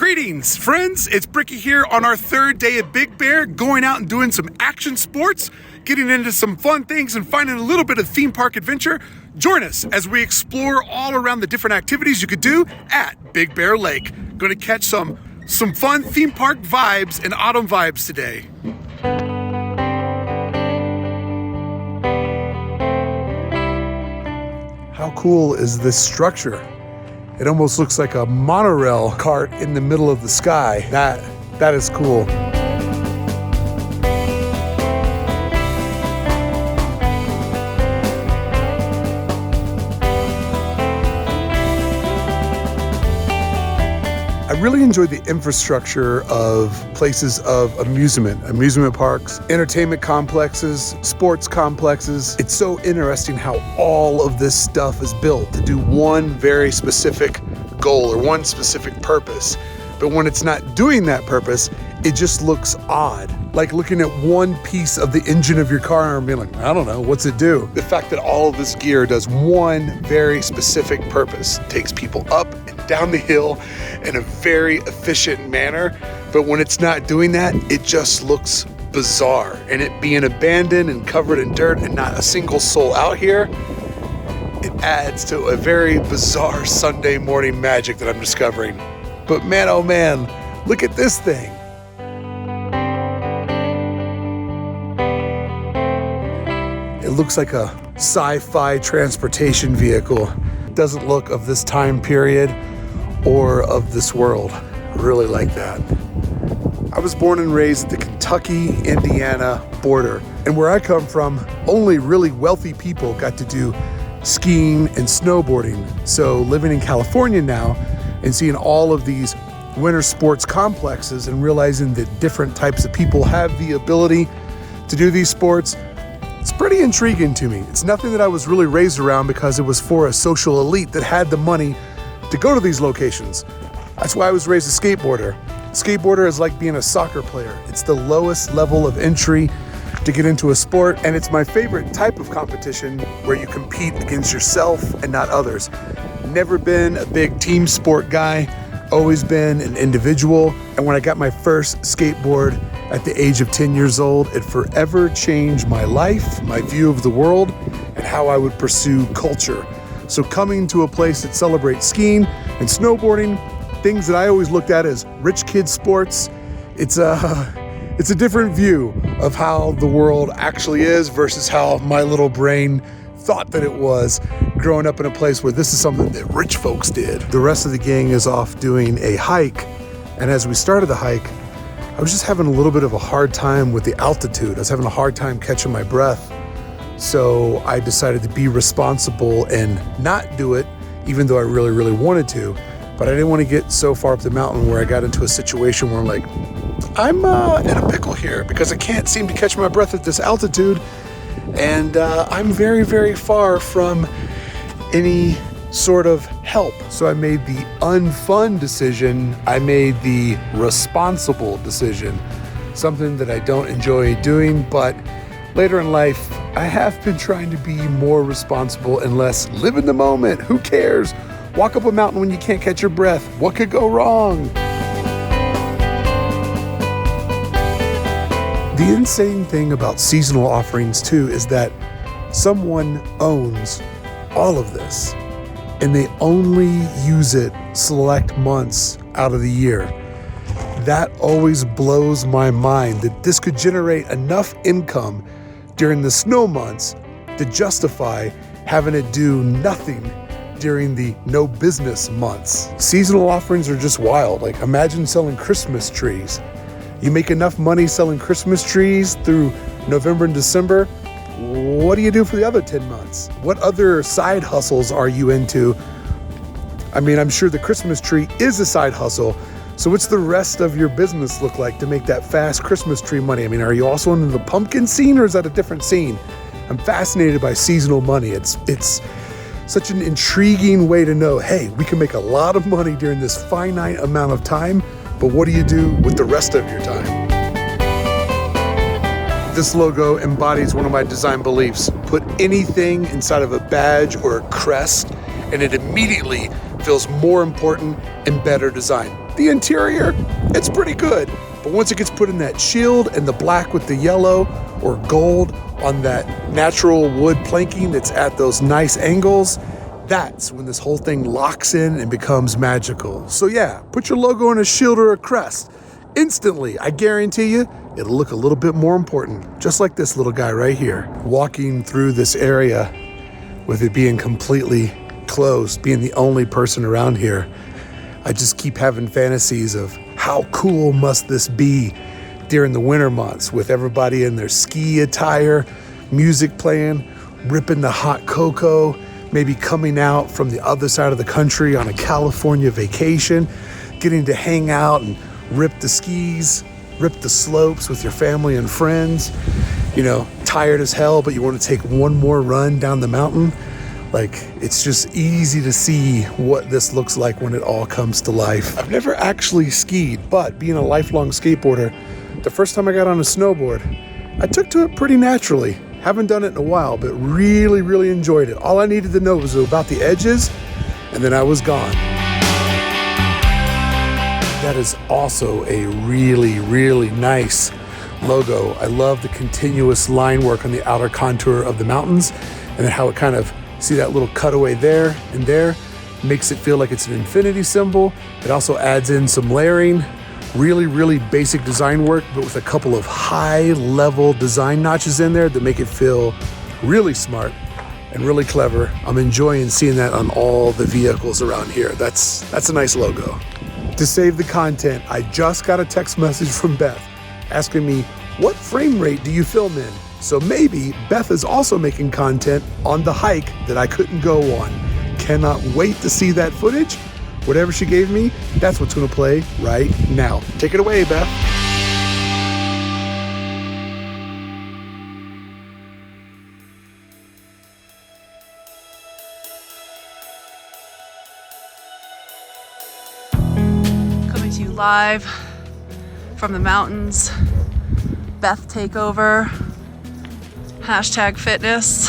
Greetings, friends. It's Bricky here on our third day at Big Bear, going out and doing some action sports, getting into some fun things and finding a little bit of theme park adventure. Join us as we explore all around the different activities you could do at Big Bear Lake. Going to catch some fun theme park vibes and autumn vibes today. How cool is this structure? It almost looks like a monorail cart in the middle of the sky. That is cool. I really enjoyed the infrastructure of places of amusement parks, entertainment complexes, sports complexes. It's so interesting how all of this stuff is built to do one very specific goal or one specific purpose. But when it's not doing that purpose, it just looks odd. Like looking at one piece of the engine of your car and being like, I don't know, what's it do? The fact that all of this gear does one very specific purpose, takes people up and down the hill in a very efficient manner. But when it's not doing that, it just looks bizarre. And it being abandoned and covered in dirt and not a single soul out here, it adds to a very bizarre Sunday morning magic that I'm discovering. But man, oh man, look at this thing. It looks like a sci-fi transportation vehicle. It doesn't look of this time period or of this world. I really like that. I was born and raised at the Kentucky-Indiana border. And where I come from, only really wealthy people got to do skiing and snowboarding. So living in California now and seeing all of these winter sports complexes and realizing that different types of people have the ability to do these sports, it's pretty intriguing to me. It's nothing that I was really raised around because it was for a social elite that had the money to go to these locations. That's why I was raised a skateboarder. Skateboarder is like being a soccer player. It's the lowest level of entry to get into a sport, and it's my favorite type of competition where you compete against yourself and not others. Never been a big team sport guy, always been an individual. And when I got my first skateboard at the age of 10 years old, it forever changed my life, my view of the world, and how I would pursue culture. So coming to a place that celebrates skiing and snowboarding, things that I always looked at as rich kid sports, it's a different view of how the world actually is versus how my little brain thought that it was growing up in a place where this is something that rich folks did. The rest of the gang is off doing a hike, and as we started the hike, I was just having a little bit of a hard time with the altitude. I was having a hard time catching my breath. So I decided to be responsible and not do it, even though I really, really wanted to. But I didn't want to get so far up the mountain where I got into a situation where I'm like, I'm in a pickle here because I can't seem to catch my breath at this altitude. And I'm very, very far from any sort of help. So I made the unfun decision. I made the responsible decision. Something that I don't enjoy doing, but later in life, I have been trying to be more responsible and less live in the moment. Who cares? Walk up a mountain when you can't catch your breath. What could go wrong? The insane thing about seasonal offerings too is that someone owns all of this and they only use it select months out of the year. That always blows my mind that this could generate enough income during the snow months to justify having it do nothing during the no business months. Seasonal offerings are just wild. Like imagine selling Christmas trees. You make enough money selling Christmas trees through November and December. What do you do for the other 10 months? What other side hustles are you into? I mean, I'm sure the Christmas tree is a side hustle. So what's the rest of your business look like to make that fast Christmas tree money? I mean, are you also into the pumpkin scene or is that a different scene? I'm fascinated by seasonal money. It's such an intriguing way to know, hey, we can make a lot of money during this finite amount of time, but what do you do with the rest of your time? This logo embodies one of my design beliefs. Put anything inside of a badge or a crest, and it immediately feels more important and better designed. The interior, it's pretty good, but once it gets put in that shield and the black with the yellow or gold on that natural wood planking that's at those nice angles, that's when this whole thing locks in and becomes magical. So yeah, put your logo on a shield or a crest. Instantly, I guarantee you, it'll look a little bit more important, just like this little guy right here. Walking through this area with it being completely closed, being the only person around here, I just keep having fantasies of how cool must this be during the winter months with everybody in their ski attire, music playing, ripping the hot cocoa, maybe coming out from the other side of the country on a California vacation, getting to hang out and rip the skis, rip the slopes with your family and friends, you know, tired as hell, but you want to take one more run down the mountain. Like, it's just easy to see what this looks like when it all comes to life. I've never actually skied, but being a lifelong skateboarder, the first time I got on a snowboard, I took to it pretty naturally. Haven't done it in a while, but really, really enjoyed it. All I needed to know was about the edges, and then I was gone. That is also a really, really nice logo. I love the continuous line work on the outer contour of the mountains, and then how it kind of, see that little cutaway there and there, makes it feel like it's an infinity symbol. It also adds in some layering, really, really basic design work, but with a couple of high-level design notches in there that make it feel really smart and really clever. I'm enjoying seeing that on all the vehicles around here. That's a nice logo. To save the content, I just got a text message from Beth asking me, what frame rate do you film in? So maybe Beth is also making content on the hike that I couldn't go on. Cannot wait to see that footage. Whatever she gave me, that's what's gonna play right now. Take it away, Beth. Coming to you live from the mountains. Beth takeover. #fitness.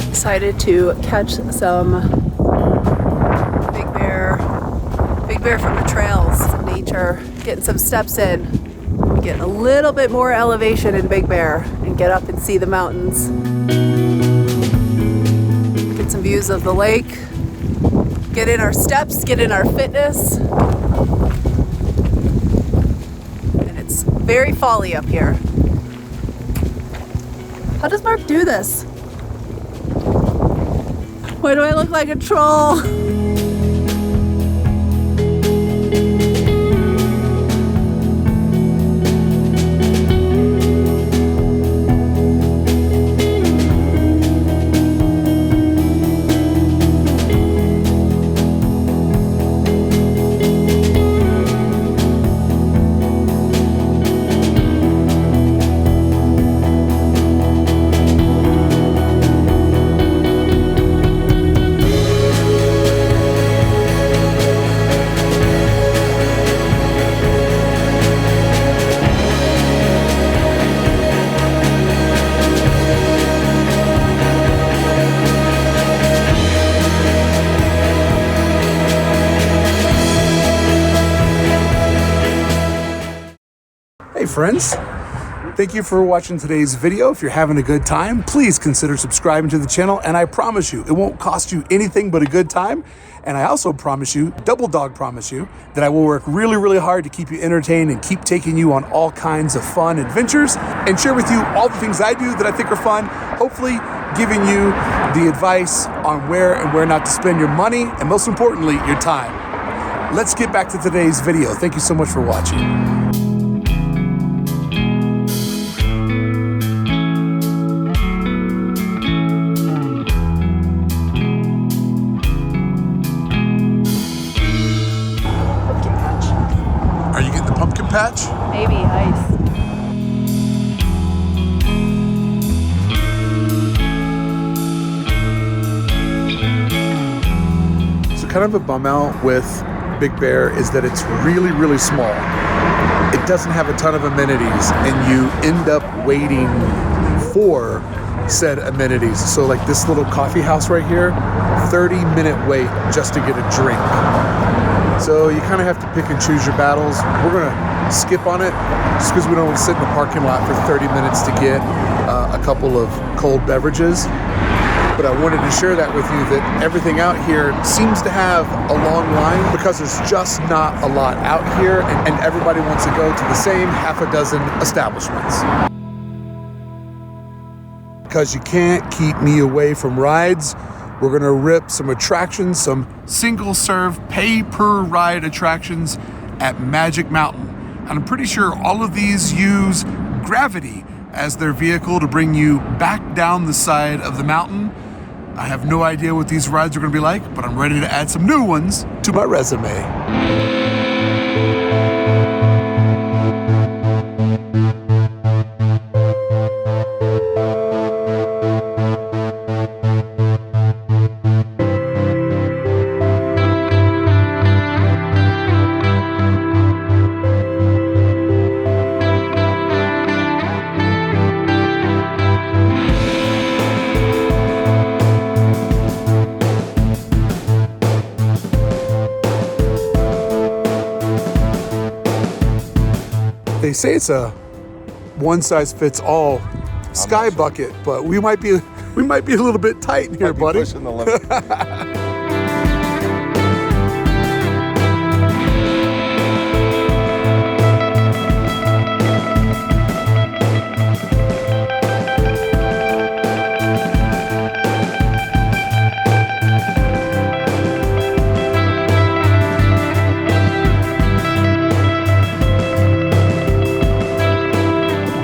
Decided to catch some big bear from the trails, some nature, getting some steps in, get a little bit more elevation in Big Bear and get up and see the mountains. Get some views of the lake, get in our steps, get in our fitness. And it's very folly up here. How does Mark do this? Why do I look like a troll? Hey friends, thank you for watching today's video. If you're having a good time, please consider subscribing to the channel, and I promise you, it won't cost you anything but a good time. And I also promise you, double dog promise you, that I will work really, really hard to keep you entertained and keep taking you on all kinds of fun adventures and share with you all the things I do that I think are fun, hopefully giving you the advice on where and where not to spend your money, and most importantly, your time. Let's get back to today's video. Thank you so much for watching. Are you getting the pumpkin patch? Maybe ice. So kind of a bum out with Big Bear is that it's really, really small. It doesn't have a ton of amenities, and you end up waiting for said amenities. So like this little coffee house right here, 30-minute wait just to get a drink. So you kind of have to pick and choose your battles. We're gonna skip on it just because we don't want to sit in the parking lot for 30 minutes to get a couple of cold beverages. But I wanted to share that with you, that everything out here seems to have a long line because there's just not a lot out here, and everybody wants to go to the same half a dozen establishments. Because you can't keep me away from rides, we're gonna rip some attractions, some single serve pay per ride attractions at Magic Mountain. And I'm pretty sure all of these use gravity as their vehicle to bring you back down the side of the mountain. I have no idea what these rides are gonna be like, but I'm ready to add some new ones to my resume. They say it's a one-size-fits-all sky bucket, but we might be a little bit tight in here, buddy. Pushing the limit.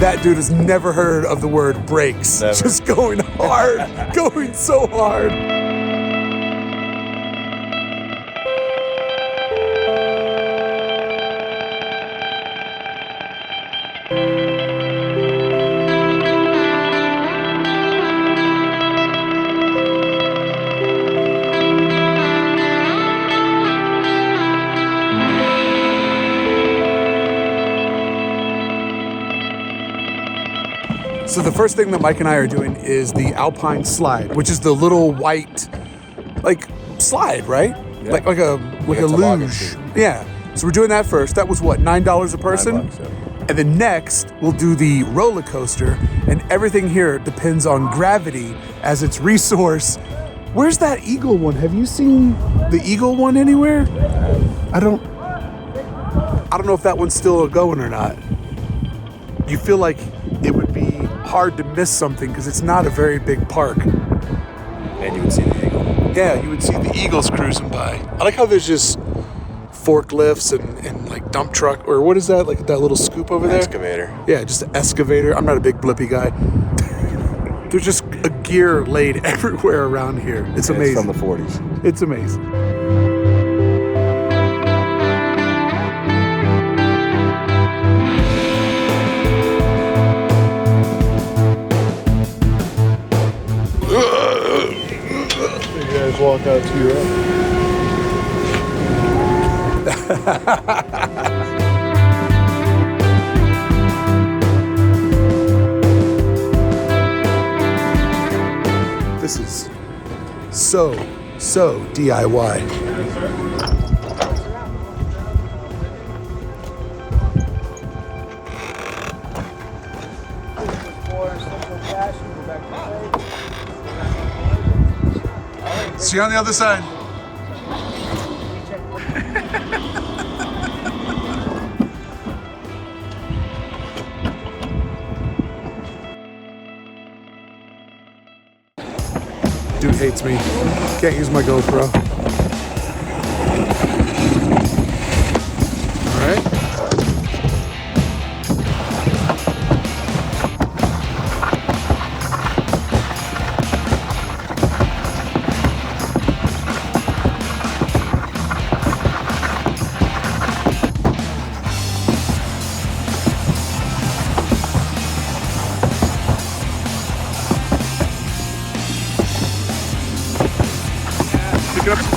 That dude has never heard of the word brakes. Never. Just going hard, going so hard. So the first thing that Mike and I are doing is the Alpine Slide, which is the little white, like, slide, right? Yeah. Like a luge. Yeah. So we're doing that first. That was what, $9 a person? $9, yeah. And then next we'll do the roller coaster, and everything here depends on gravity as its resource. Where's that Eagle one? Have you seen the Eagle one anywhere? I don't know if that one's still going or not. You feel like it would be hard to miss something because it's not a very big park. And you would see the eagle. Yeah, you would see the eagles cruising by. I like how there's just forklifts and like dump truck, or what is that? Like that little scoop over there? Excavator. Yeah, just an excavator. I'm not a big blippy guy. There's just a gear laid everywhere around here. It's amazing. It's from the 40s. It's amazing. You guys walk out to your This is so DIY. See you on the other side. Dude hates me. Can't use my GoPro. All right. Pick it up.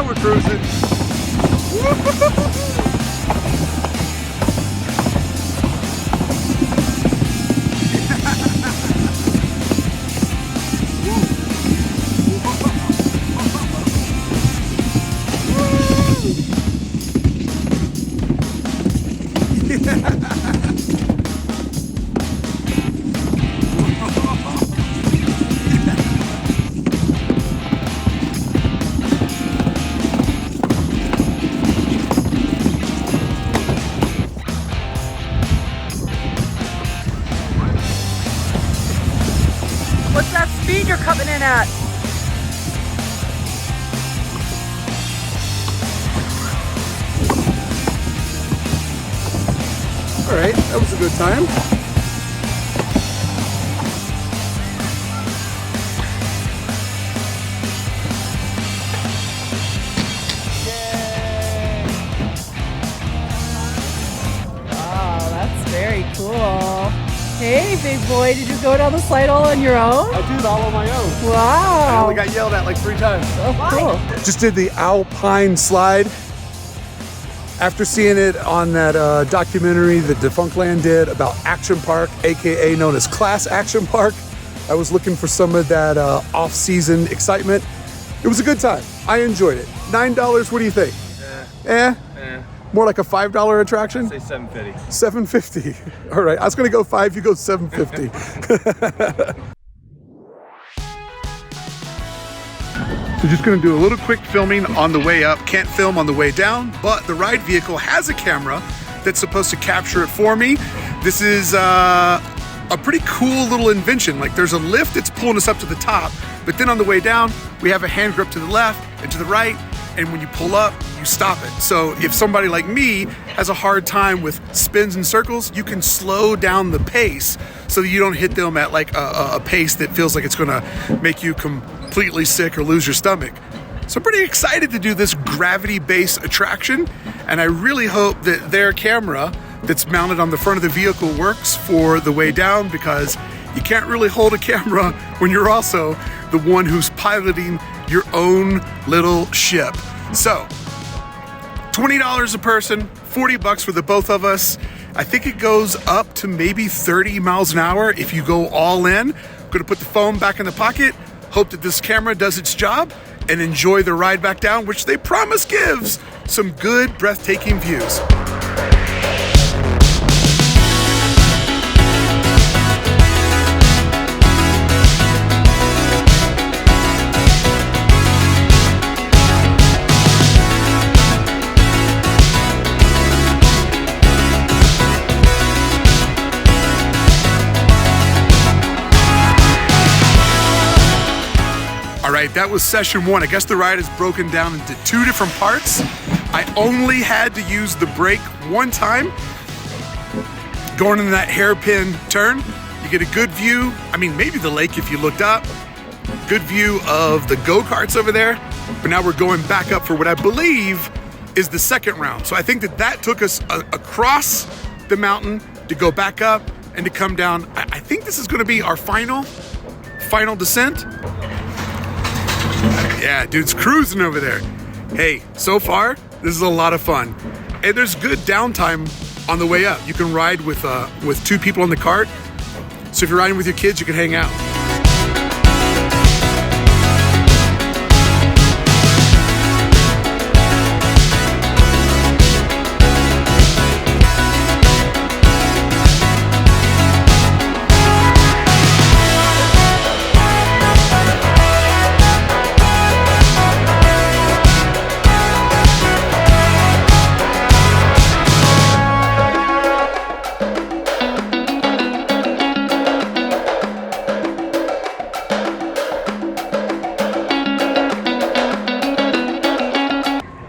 Now we're cruising. What's that speed you're coming in at? All right, that was a good time. Wow, that's very cool. Hey, big boy, did you go down the slide all on your own? I did all on my own. I Wow. only got yelled at like 3 times. Oh, cool. Just did the Alpine Slide. After seeing it on that documentary that Defunctland did about Action Park, AKA known as Class Action Park, I was looking for some of that off-season excitement. It was a good time. I enjoyed it. $9, what do you think? Eh? More like a $5 attraction? Say $7.50. $7.50. All right, I was gonna go 5, you go $7.50. So just gonna do a little quick filming on the way up. Can't film on the way down, but the ride vehicle has a camera that's supposed to capture it for me. This is a pretty cool little invention. Like there's a lift that's pulling us up to the top, but then on the way down, we have a hand grip to the left and to the right, and when you pull up, you stop it. So if somebody like me has a hard time with spins and circles, you can slow down the pace so that you don't hit them at like a pace that feels like it's gonna make you completely sick or lose your stomach. So I'm pretty excited to do this gravity-based attraction, and I really hope that their camera that's mounted on the front of the vehicle works for the way down, because you can't really hold a camera when you're also the one who's piloting your own little ship. So, $20 a person, $40 for the both of us. I think it goes up to maybe 30 miles an hour if you go all in. I'm gonna put the phone back in the pocket, hope that this camera does its job, and enjoy the ride back down, which they promise gives some good, breathtaking views. All right, that was session 1. I guess the ride is broken down into 2 different parts. I only had to use the brake one time. Going into that hairpin turn, you get a good view. I mean, maybe the lake if you looked up. Good view of the go-karts over there. But now we're going back up for what I believe is the second round. So I think that took us across the mountain to go back up and to come down. I think this is gonna be our final descent. Yeah, dude's cruising over there. Hey, so far, this is a lot of fun. And there's good downtime on the way up. You can ride with 2 people on the cart. So if you're riding with your kids, you can hang out.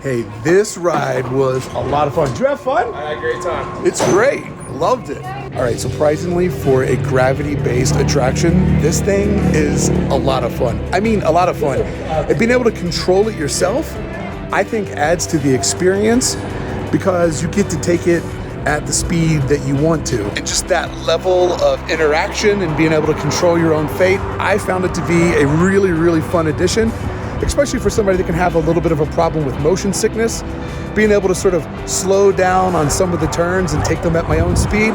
Hey, this ride was a lot of fun. Did you have fun? I had a great time. It's great. Loved it. All right, surprisingly, for a gravity-based attraction, this thing is a lot of fun. I mean, a lot of fun. And being able to control it yourself, I think adds to the experience, because you get to take it at the speed that you want to. And just that level of interaction and being able to control your own fate, I found it to be a really, really fun addition. especially for somebody that can have a little bit of a problem with motion sickness. Being able to sort of slow down on some of the turns and take them at my own speed,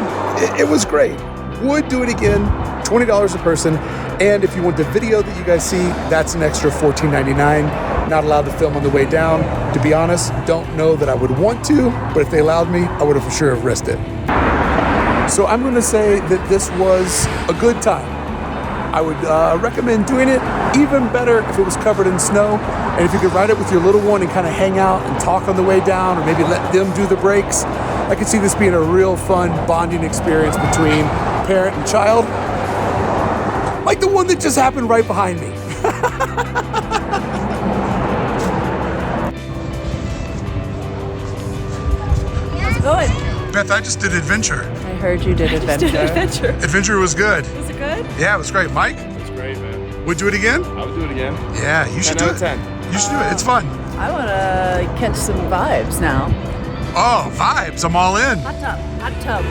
it was great. Would do it again, $20 a person. And if you want the video that you guys see, that's an extra $14.99. Not allowed to film on the way down. To be honest, don't know that I would want to, but if they allowed me, I would have for sure have risked it. So I'm gonna say that this was a good time. I would recommend doing it, even better if it was covered in snow. And if you could ride it with your little one and kind of hang out and talk on the way down, or maybe let them do the brakes, I could see this being a real fun bonding experience between parent and child. Like the one that just happened right behind me. How's it going? Beth, I just did adventure. I heard you did adventure. Adventure was good. Was it good? Yeah, it was great. Mike? It's great, man. Would do it again? I would do it again. Yeah, you should do it. 10 out of 10. You should do it. It's fun. I want to catch some vibes now. Oh, vibes. I'm all in. Hot tub. Hot tub.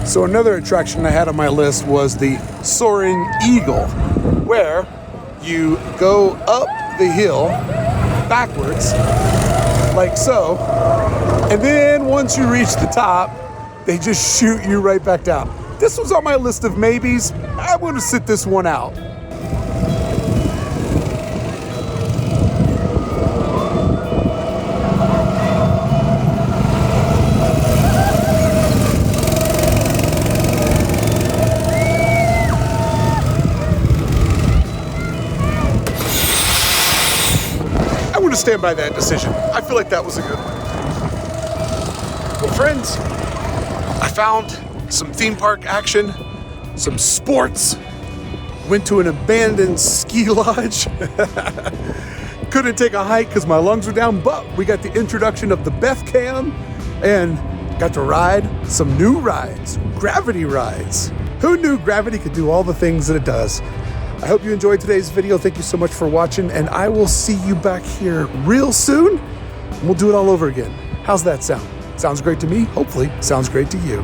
So another attraction I had on my list was the Soaring Eagle, where you go up the hill backwards, like so, and then once you reach the top, they just shoot you right back down. This was on my list of maybes. I'm gonna sit this one out. Stand by that decision. I feel like that was a good one. Well, friends, I found some theme park action, some sports, went to an abandoned ski lodge. Couldn't take a hike because my lungs were down, but we got the introduction of the Beth cam and got to ride some new rides, gravity rides. Who knew gravity could do all the things that it does? I hope you enjoyed today's video. Thank you so much for watching, and I will see you back here real soon. We'll do it all over again. How's that sound? Sounds great to me. Hopefully, sounds great to you.